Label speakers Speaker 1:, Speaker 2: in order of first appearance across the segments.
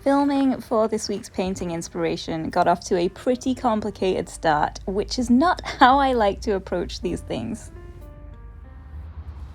Speaker 1: Filming for this week's painting inspiration got off to a pretty complicated start, which is not how I like to approach these things.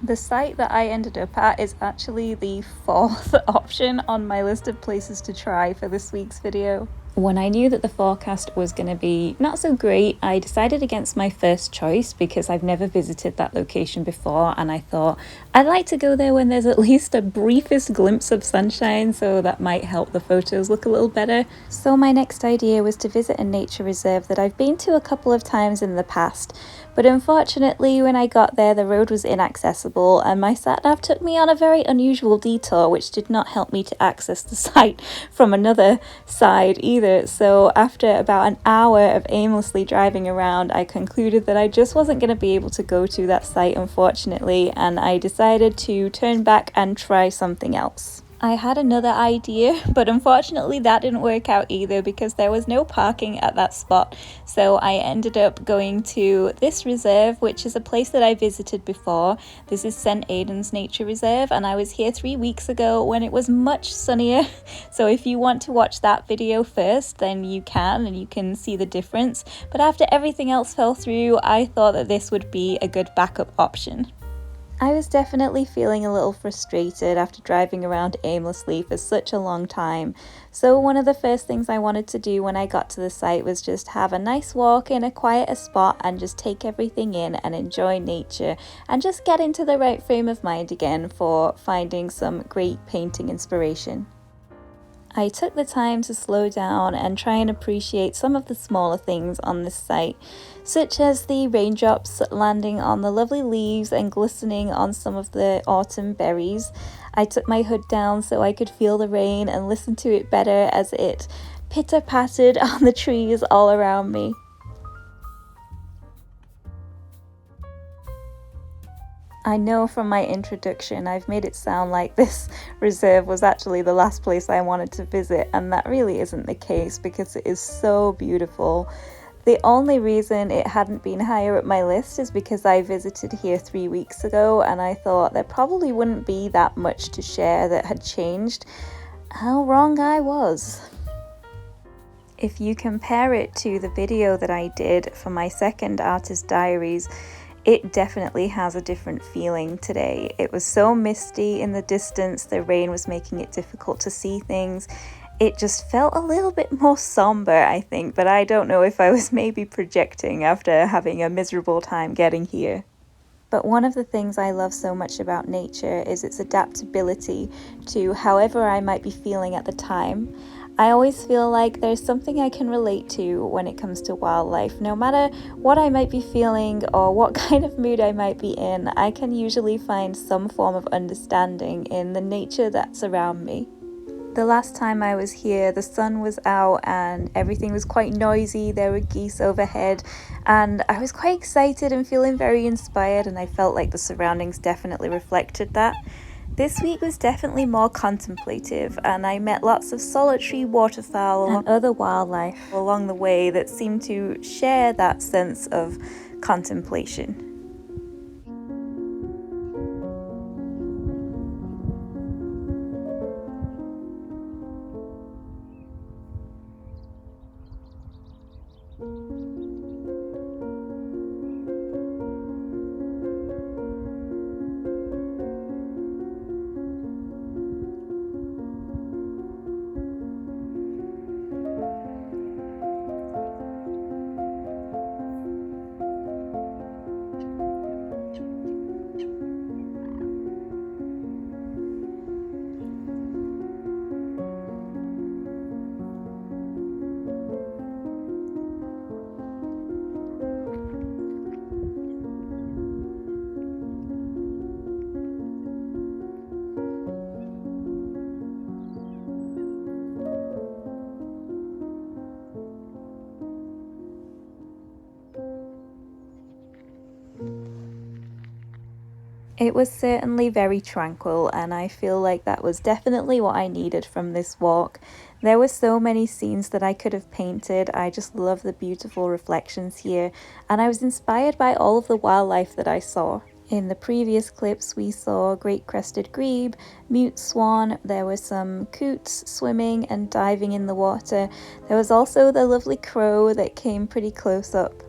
Speaker 1: The site that I ended up at is actually the fourth option on my list of places to try for this week's video. When I knew that the forecast was going to be not so great, I decided against my first choice because I've never visited that location before, and I thought I'd like to go there when there's at least a briefest glimpse of sunshine, so that might help the photos look a little better. So my next idea was to visit a nature reserve that I've been to a couple of times in the past, but unfortunately when I got there the road was inaccessible and my sat-nav took me on a very unusual detour which did not help me to access the site from another side either. So after about an hour of aimlessly driving around, I concluded that I just wasn't going to be able to go to that site, unfortunately, and I decided to turn back and try something else. I had another idea, but unfortunately that didn't work out either because there was no parking at that spot. So I ended up going to this reserve, which is a place that I visited before. This is St Aidan's Nature Reserve, and I was here 3 weeks ago when it was much sunnier. So if you want to watch that video first, then you can, and you can see the difference. But after everything else fell through, I thought that this would be a good backup option. I was definitely feeling a little frustrated after driving around aimlessly for such a long time, so one of the first things I wanted to do when I got to the site was just have a nice walk in a quieter spot and just take everything in and enjoy nature and just get into the right frame of mind again for finding some great painting inspiration. I took the time to slow down and try and appreciate some of the smaller things on this site, such as the raindrops landing on the lovely leaves and glistening on some of the autumn berries. I took my hood down so I could feel the rain and listen to it better as it pitter-pattered on the trees all around me. I know from my introduction I've made it sound like this reserve was actually the last place I wanted to visit, and that really isn't the case because it is so beautiful. The only reason it hadn't been higher up my list is because I visited here 3 weeks ago and I thought there probably wouldn't be that much to share that had changed. How wrong I was. If you compare it to the video that I did for my second Artist Diaries, it definitely has a different feeling today. It was so misty in the distance, the rain was making it difficult to see things. It just felt a little bit more somber, I think, but I don't know if I was maybe projecting after having a miserable time getting here. But one of the things I love so much about nature is its adaptability to however I might be feeling at the time. I always feel like there's something I can relate to when it comes to wildlife. No matter what I might be feeling or what kind of mood I might be in, I can usually find some form of understanding in the nature that's around me. The last time I was here, the sun was out and everything was quite noisy. There were geese overhead and I was quite excited and feeling very inspired, and I felt like the surroundings definitely reflected that. This week was definitely more contemplative, and I met lots of solitary waterfowl and other wildlife along the way that seemed to share that sense of contemplation. It was certainly very tranquil, and I feel like that was definitely what I needed from this walk. There were so many scenes that I could have painted. I just love the beautiful reflections here, and I was inspired by all of the wildlife that I saw. In the previous clips we saw great crested grebe, mute swan, there were some coots swimming and diving in the water. There was also the lovely crow that came pretty close up.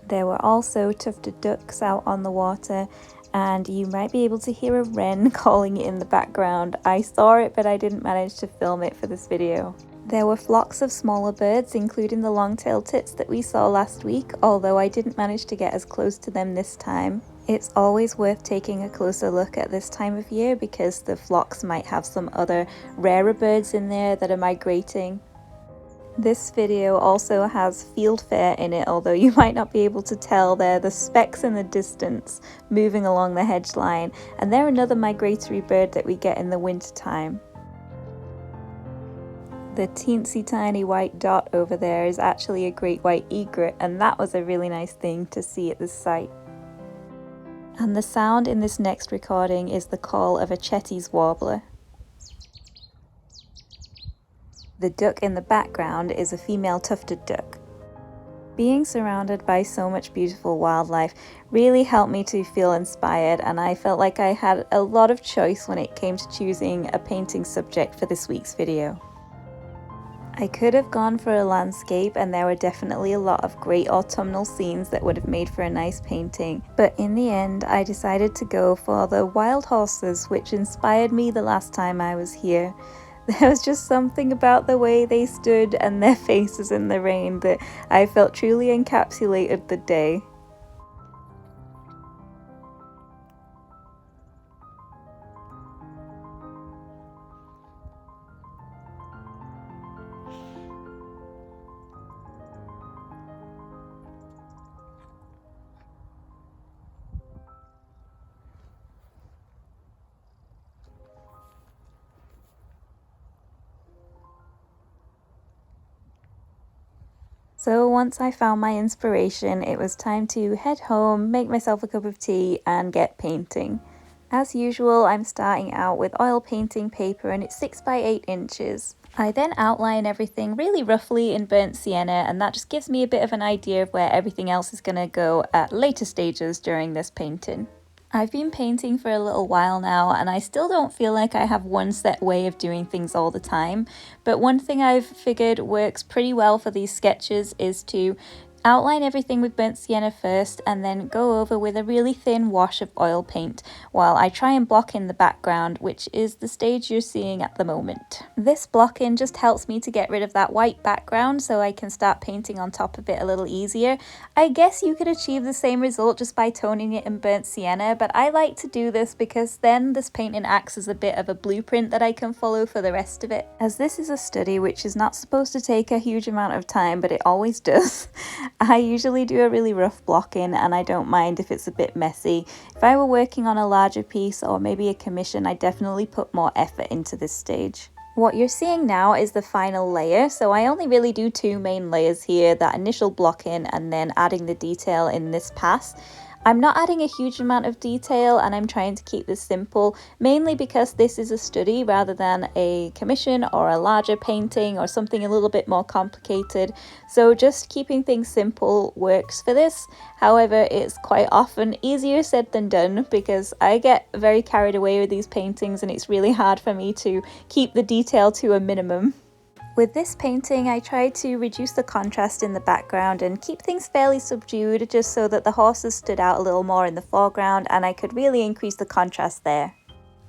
Speaker 1: There were also tufted ducks out on the water, and you might be able to hear a wren calling in the background. I saw it, but I didn't manage to film it for this video. There were flocks of smaller birds, including the long-tailed tits that we saw last week, although I didn't manage to get as close to them this time. It's always worth taking a closer look at this time of year because the flocks might have some other rarer birds in there that are migrating. This video also has fieldfare in it, although you might not be able to tell. They're the specks in the distance moving along the hedge line, and they're another migratory bird that we get in the winter time. The teensy tiny white dot over there is actually a great white egret, and that was a really nice thing to see at this site. And the sound in this next recording is the call of a Chetty's warbler. The duck in the background is a female tufted duck. Being surrounded by so much beautiful wildlife really helped me to feel inspired, and I felt like I had a lot of choice when it came to choosing a painting subject for this week's video. I could have gone for a landscape, and there were definitely a lot of great autumnal scenes that would have made for a nice painting, but in the end I decided to go for the wild horses, which inspired me the last time I was here. There was just something about the way they stood and their faces in the rain that I felt truly encapsulated the day. So once I found my inspiration, it was time to head home, make myself a cup of tea and get painting. As usual, I'm starting out with oil painting paper, and it's 6 by 8 inches. I then outline everything really roughly in burnt sienna, and that just gives me a bit of an idea of where everything else is going to go at later stages during this painting. I've been painting for a little while now, and I still don't feel like I have one set way of doing things all the time, but one thing I've figured works pretty well for these sketches is to outline everything with burnt sienna first and then go over with a really thin wash of oil paint while I try and block in the background, which is the stage you're seeing at the moment. This blocking just helps me to get rid of that white background so I can start painting on top of it a little easier. I guess you could achieve the same result just by toning it in burnt sienna, but I like to do this because then this painting acts as a bit of a blueprint that I can follow for the rest of it. As this is a study which is not supposed to take a huge amount of time, but it always does, I usually do a really rough blocking, and I don't mind if it's a bit messy. If I were working on a larger piece or maybe a commission, I definitely put more effort into this stage. What you're seeing now is the final layer, so I only really do 2 main layers here, that initial blocking and then adding the detail in this pass. I'm not adding a huge amount of detail, and I'm trying to keep this simple, mainly because this is a study rather than a commission or a larger painting or something a little bit more complicated. So just keeping things simple works for this. However, it's quite often easier said than done because I get very carried away with these paintings, and it's really hard for me to keep the detail to a minimum. With this painting, I tried to reduce the contrast in the background and keep things fairly subdued just so that the horses stood out a little more in the foreground and I could really increase the contrast there.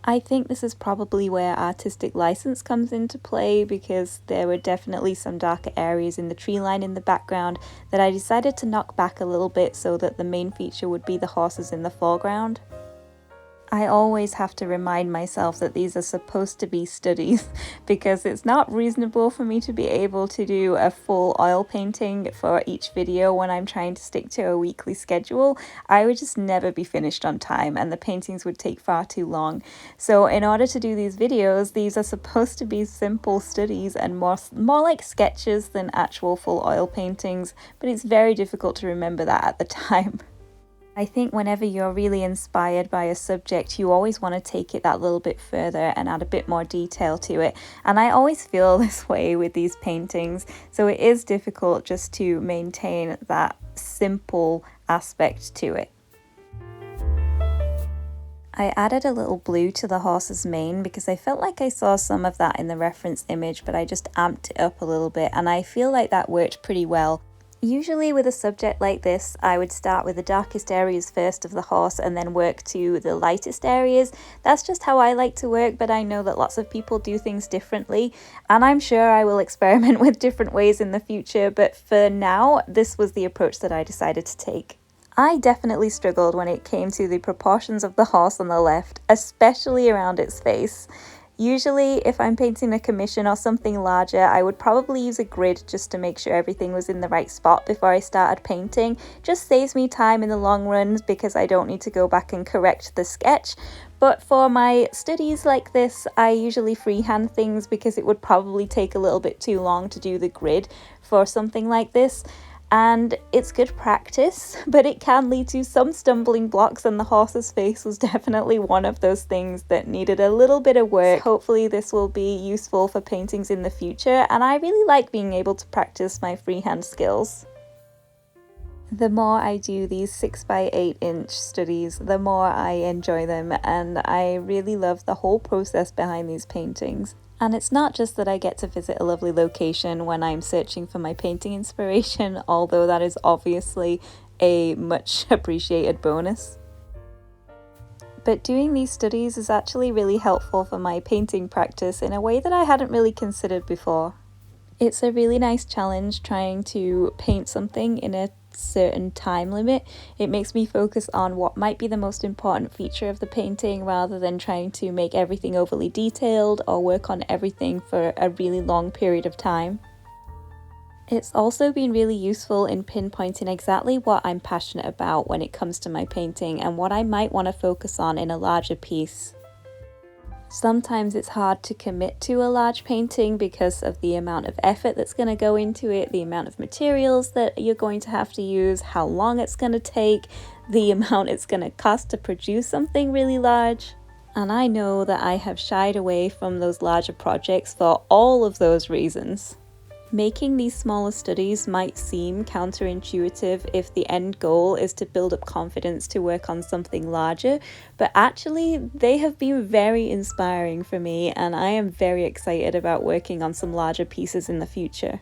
Speaker 1: I think this is probably where artistic license comes into play, because there were definitely some darker areas in the tree line in the background that I decided to knock back a little bit so that the main feature would be the horses in the foreground. I always have to remind myself that these are supposed to be studies because it's not reasonable for me to be able to do a full oil painting for each video when I'm trying to stick to a weekly schedule. I would just never be finished on time and the paintings would take far too long. So in order to do these videos, these are supposed to be simple studies and more like sketches than actual full oil paintings, but it's very difficult to remember that at the time. I think whenever you're really inspired by a subject, you always want to take it that little bit further and add a bit more detail to it. And I always feel this way with these paintings. So it is difficult just to maintain that simple aspect to it. I added a little blue to the horse's mane because I felt like I saw some of that in the reference image, but I just amped it up a little bit, and I feel like that worked pretty well. Usually with a subject like this, I would start with the darkest areas first of the horse and then work to the lightest areas. That's just how I like to work, but I know that lots of people do things differently, and I'm sure I will experiment with different ways in the future, but for now, this was the approach that I decided to take. I definitely struggled when it came to the proportions of the horse on the left, especially around its face. Usually, if I'm painting a commission or something larger, I would probably use a grid just to make sure everything was in the right spot before I started painting. Just saves me time in the long run because I don't need to go back and correct the sketch. But for my studies like this, I usually freehand things because it would probably take a little bit too long to do the grid for something like this. And it's good practice, but it can lead to some stumbling blocks, and the horse's face was definitely one of those things that needed a little bit of work. So hopefully this will be useful for paintings in the future, and I really like being able to practice my freehand skills. The more I do these 6x8 inch studies, the more I enjoy them, and I really love the whole process behind these paintings. And it's not just that I get to visit a lovely location when I'm searching for my painting inspiration, although that is obviously a much appreciated bonus. But doing these studies is actually really helpful for my painting practice in a way that I hadn't really considered before. It's a really nice challenge trying to paint something in a certain time limit. It makes me focus on what might be the most important feature of the painting rather than trying to make everything overly detailed or work on everything for a really long period of time. It's also been really useful in pinpointing exactly what I'm passionate about when it comes to my painting and what I might want to focus on in a larger piece. Sometimes it's hard to commit to a large painting because of the amount of effort that's going to go into it, the amount of materials that you're going to have to use, how long it's going to take, the amount it's going to cost to produce something really large. And I know that I have shied away from those larger projects for all of those reasons. Making these smaller studies might seem counterintuitive if the end goal is to build up confidence to work on something larger, but actually they have been very inspiring for me, and I am very excited about working on some larger pieces in the future.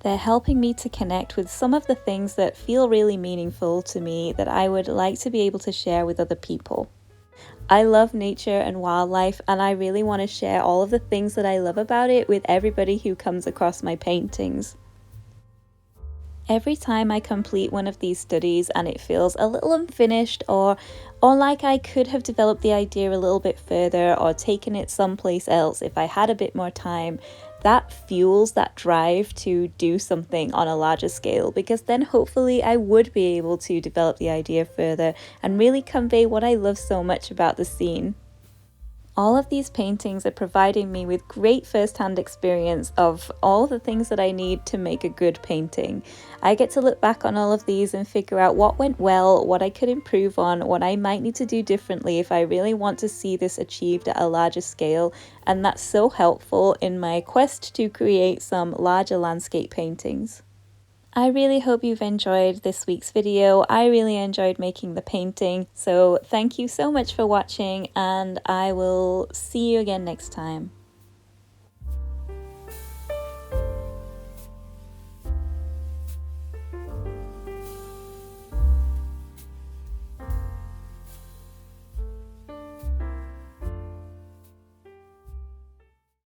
Speaker 1: They're helping me to connect with some of the things that feel really meaningful to me that I would like to be able to share with other people. I love nature and wildlife, and I really want to share all of the things that I love about it with everybody who comes across my paintings. Every time I complete one of these studies and it feels a little unfinished or like I could have developed the idea a little bit further or taken it someplace else if I had a bit more time, that fuels that drive to do something on a larger scale, because then hopefully I would be able to develop the idea further and really convey what I love so much about the scene. All of these paintings are providing me with great first-hand experience of all the things that I need to make a good painting. I get to look back on all of these and figure out what went well, what I could improve on, what I might need to do differently if I really want to see this achieved at a larger scale, and that's so helpful in my quest to create some larger landscape paintings. I really hope you've enjoyed this week's video. I really enjoyed making the painting, so thank you so much for watching, and I will see you again next time.